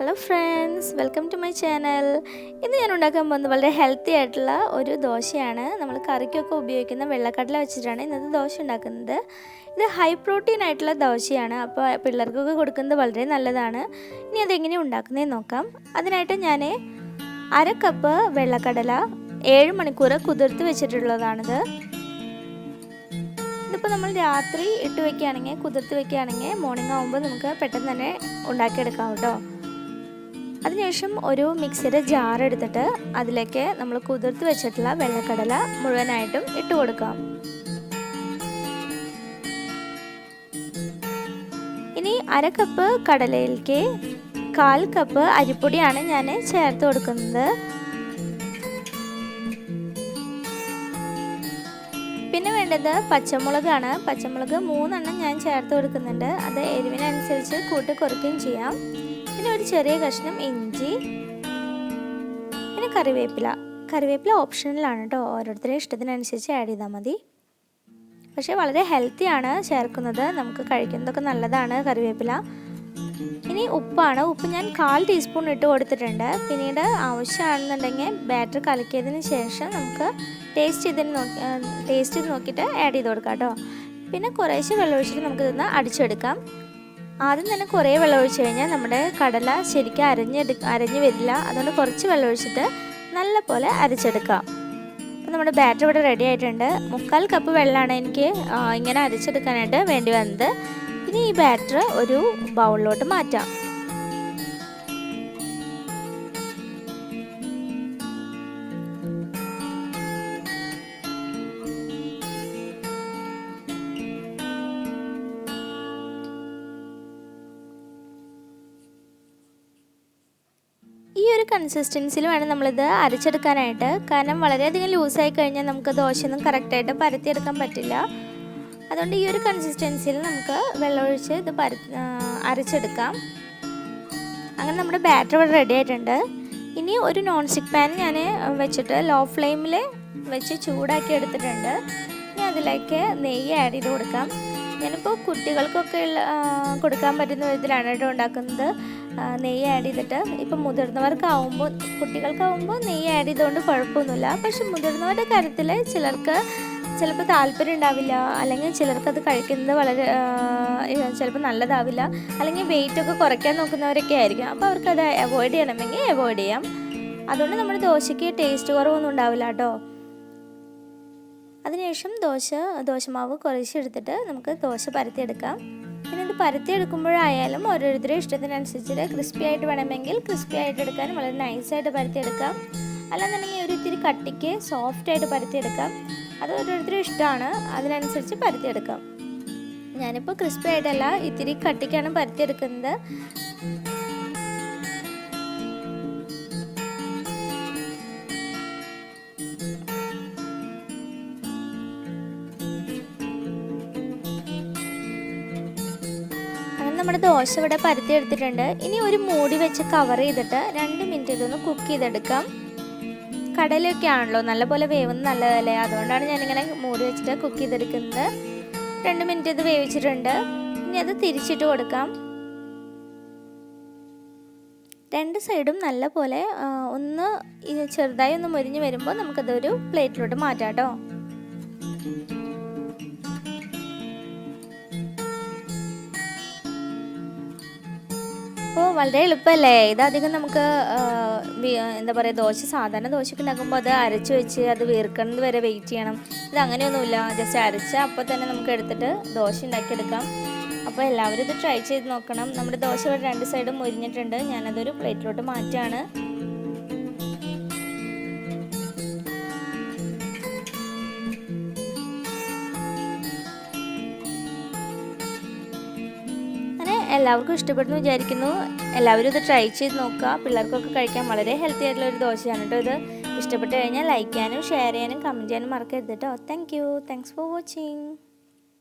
Hello friends, welcome to my channel. ഇന്ന് ഞാൻ ഉണ്ടാക്കാൻ പോകുന്നത് വളരെ ഹെൽത്തി ആയിട്ടുള്ള ഒരു ദോശയാണ്. നമ്മൾ കറിക്കൊക്കെ ഉപയോഗിക്കുന്ന വെള്ളക്കടല വെച്ചിട്ടാണ് ഇന്നത്തെ ദോശ ഉണ്ടാക്കുന്നത്. ഇത് ഹൈ പ്രോട്ടീൻ ആയിട്ടുള്ള ദോശയാണ്, അപ്പോൾ പിള്ളേർക്കൊക്കെ കൊടുക്കുന്നത് വളരെ നല്ലതാണ്. ഇനി അതെങ്ങനെയാണ് ഉണ്ടാക്കുന്നതെന്ന് നോക്കാം. അതിനായിട്ട് ഞാൻ 1/2 കപ്പ് വെള്ളക്കടല 7 മണിക്കൂർ കുതിർത്ത് വെച്ചിട്ടുള്ളതാണിത്. ഇതിപ്പോൾ നമ്മൾ രാത്രി ഇട്ട് വെക്കുകയാണെങ്കിൽ, കുതിർത്ത് വെക്കുകയാണെങ്കിൽ മോർണിംഗ് ആകുമ്പോൾ നമുക്ക് പെട്ടെന്ന് തന്നെ ഉണ്ടാക്കിയെടുക്കാം കേട്ടോ. അതിനുശേഷം ഒരു മിക്സിയുടെ ജാർ എടുത്തിട്ട് അതിലേക്ക് നമ്മൾ കുതിർത്ത് വെച്ചിട്ടുള്ള വെള്ളക്കടല മുഴുവനായിട്ടും ഇട്ട് കൊടുക്കാം. ഇനി 1/2 കപ്പ് കടലയിലേക്ക് 1/4 കപ്പ് അരിപ്പൊടിയാണ് ഞാൻ ചേർത്ത് കൊടുക്കുന്നത്. പിന്നെ വേണ്ടത് പച്ചമുളകാണ്. പച്ചമുളക് 3 എണ്ണം ഞാൻ ചേർത്ത് കൊടുക്കുന്നുണ്ട്. അത് എരിവിനനുസരിച്ച് കൂട്ടി കുറയ്ക്കുകയും ചെയ്യാം. പിന്നെ ഒരു ചെറിയ കഷ്ണം ഇഞ്ചി, പിന്നെ കറിവേപ്പില ഓപ്ഷണലാണ് കേട്ടോ, ഓരോരുത്തരുടെ ഇഷ്ടത്തിനനുസരിച്ച് ആഡ് ചെയ്താൽ മതി. പക്ഷേ വളരെ ഹെൽത്തിയാണ് ചേർക്കുന്നത്, നമുക്ക് കഴിക്കുന്നതൊക്കെ നല്ലതാണ് കറിവേപ്പില. ഇനി ഉപ്പാണ്. ഉപ്പ് ഞാൻ 1/4 ടീസ്പൂൺ ഇട്ട് കൊടുത്തിട്ടുണ്ട്. പിന്നീട് ആവശ്യമാണെന്നുണ്ടെങ്കിൽ ബാറ്റർ കലക്കിയതിന് ശേഷം നമുക്ക് ടേസ്റ്റ് ചെയ്ത് നോക്കിയിട്ട് ആഡ് ചെയ്ത് കൊടുക്കാം കേട്ടോ. പിന്നെ കുറേശ്ശെ വെള്ളം ഒഴിച്ചിട്ട് നമുക്കിതൊന്ന് അടിച്ചെടുക്കാം. ആദ്യം തന്നെ കുറേ വെള്ളം ഒഴിച്ച് കഴിഞ്ഞാൽ നമ്മുടെ കടല ശരിക്കും അരഞ്ഞ് വരില്ല. അതുകൊണ്ട് കുറച്ച് വെള്ളം ഒഴിച്ചിട്ട് നല്ല പോലെ അരച്ചെടുക്കാം. അപ്പോൾ നമ്മുടെ ബാറ്റർ ഇവിടെ റെഡി ആയിട്ടുണ്ട്. 3/4 കപ്പ് വെള്ളമാണ് എനിക്ക് ഇങ്ങനെ അരച്ചെടുക്കാനായിട്ട് വേണ്ടി വന്നത്. ഇനി ഈ ബാറ്റർ ഒരു ബൗളിലോട്ട് മാറ്റാം. ഈ ഒരു കൺസിസ്റ്റൻസിൽ വേണം നമ്മളിത് അരച്ചെടുക്കാനായിട്ട്. കാരണം വളരെയധികം ലൂസായി കഴിഞ്ഞാൽ നമുക്ക് ദോശയൊന്നും കറക്റ്റായിട്ട് പരത്തിയെടുക്കാൻ പറ്റില്ല. അതുകൊണ്ട് ഈ ഒരു കൺസിസ്റ്റൻസിയിൽ നമുക്ക് വെള്ളമൊഴിച്ച് ഇത് അരച്ചെടുക്കാം. അങ്ങനെ നമ്മുടെ ബാറ്റർ ഇവിടെ റെഡി ആയിട്ടുണ്ട്. ഇനി ഒരു നോൺ സ്റ്റിക്ക് പാൻ ഞാൻ വെച്ചിട്ട് ലോ ഫ്ലെയിമിൽ വെച്ച് ചൂടാക്കി എടുത്തിട്ടുണ്ട്. ഇനി അതിലേക്ക് നെയ്യ് ആഡ് ചെയ്ത് കൊടുക്കാം. ഞാനിപ്പോൾ കുട്ടികൾക്കൊക്കെ കൊടുക്കാൻ പറ്റുന്ന വിധത്തിലാണ് കേട്ടോ ഉണ്ടാക്കുന്നത്. നെയ്യ് ആഡ് ചെയ്തിട്ട് ഇപ്പം കുട്ടികൾക്കാവുമ്പോൾ നെയ്യ് ആഡ് ചെയ്തുകൊണ്ട് കുഴപ്പമൊന്നുമില്ല. പക്ഷെ മുതിർന്നവരുടെ കാര്യത്തിൽ ചിലർക്ക് ചിലപ്പോൾ താല്പര്യം ഉണ്ടാവില്ല, അല്ലെങ്കിൽ ചിലർക്കത് കഴിക്കുന്നത് വളരെ ചിലപ്പോൾ നല്ലതാവില്ല, അല്ലെങ്കിൽ വെയിറ്റൊക്കെ കുറയ്ക്കാൻ നോക്കുന്നവരൊക്കെ ആയിരിക്കും. അപ്പോൾ അവർക്കത് അവോയ്ഡ് ചെയ്യണമെങ്കിൽ അവോയ്ഡ് ചെയ്യാം. അതുകൊണ്ട് നമ്മുടെ ദോശയ്ക്ക് ടേസ്റ്റ് കുറവൊന്നും ഉണ്ടാവില്ല കേട്ടോ. അതിനുശേഷം ദോശമാവ് കുറേശ്ശെ എടുത്തിട്ട് നമുക്ക് ദോശ പരത്തിയെടുക്കാം. പിന്നെ ഇത് പരത്തിയെടുക്കുമ്പോഴായാലും ഓരോരുത്തരുടെ ഇഷ്ടത്തിനനുസരിച്ച് ക്രിസ്പി ആയിട്ട് വേണമെങ്കിൽ ക്രിസ്പി ആയിട്ട് എടുക്കാനും വളരെ നൈസായിട്ട് പരത്തിയെടുക്കാം. അല്ലാന്നുണ്ടെങ്കിൽ ഒരു ഇത്തിരി കട്ടിക്ക് സോഫ്റ്റായിട്ട് പരത്തിയെടുക്കാം. അത് ഓരോരുത്തരുടെ ഇഷ്ടമാണ്, അതിനനുസരിച്ച് പരത്തിയെടുക്കാം. ഞാനിപ്പോൾ ക്രിസ്പി ആയിട്ടല്ല, ഇത്തിരി കട്ടിക്കാണ് പരത്തിയെടുക്കുന്നത്. നമ്മുടെ ദോശ ഇവിടെ പരത്തി എടുത്തിട്ടുണ്ട്. ഇനി ഒരു മൂടി വെച്ച് കവർ ചെയ്തിട്ട് 2 മിനിറ്റ് ഇതൊന്ന് കുക്ക് ചെയ്തെടുക്കാം. കടലയൊക്കെ ആണല്ലോ, നല്ലപോലെ വേവുന്നത് നല്ലതല്ലേ, അതുകൊണ്ടാണ് ഞാനിങ്ങനെ മൂടി വെച്ചിട്ട് കുക്ക് ചെയ്തെടുക്കുന്നത്. 2 മിനിറ്റ് ഇത് വേവിച്ചിട്ടുണ്ട്. ഇനി അത് തിരിച്ചിട്ട് കൊടുക്കാം. 2 സൈഡും നല്ലപോലെ ഒന്ന് ചെറുതായി ഒന്ന് മൊരിഞ്ഞ് വരുമ്പോൾ നമുക്കതൊരു പ്ലേറ്റിലോട്ട് മാറ്റാം കേട്ടോ. അപ്പോൾ വളരെ എളുപ്പമല്ലേ ഇത്. അധികം നമുക്ക് എന്താ പറയുക, സാധാരണ ദോശയ്ക്ക് ഉണ്ടാക്കുമ്പോൾ അത് അരച്ച് വെച്ച് അത് വീർക്കുന്നത് വരെ വെയിറ്റ് ചെയ്യണം. ഇത് അങ്ങനെയൊന്നുമില്ല, ജസ്റ്റ് അരച്ച് അപ്പോൾ തന്നെ നമുക്ക് എടുത്തിട്ട് ദോശ ഉണ്ടാക്കിയെടുക്കാം. അപ്പോൾ എല്ലാവരും ഇത് ട്രൈ ചെയ്ത് നോക്കണം. നമ്മുടെ ദോശ ഇവിടെ 2 സൈഡും മൊരിഞ്ഞിട്ടുണ്ട്. ഞാനതൊരു പ്ലേറ്റിലോട്ട് മാറ്റാണ്. എല്ലാവർക്കും ഇഷ്ടപ്പെടുന്നു വിചാരിക്കുന്നു. എല്ലാവരും ഇത് ട്രൈ ചെയ്ത് നോക്കുക. പിള്ളേർക്കൊക്കെ കഴിക്കാൻ വളരെ ഹെൽത്തി ആയിട്ടുള്ള ഒരു ദോശയാണ് കേട്ടോ ഇത്. ഇഷ്ടപ്പെട്ട് കഴിഞ്ഞാൽ ലൈക്ക് ചെയ്യാനും ഷെയർ ചെയ്യാനും കമൻറ്റ് ചെയ്യാനും മറക്കരുത് കേട്ടോ. Thanks for watching.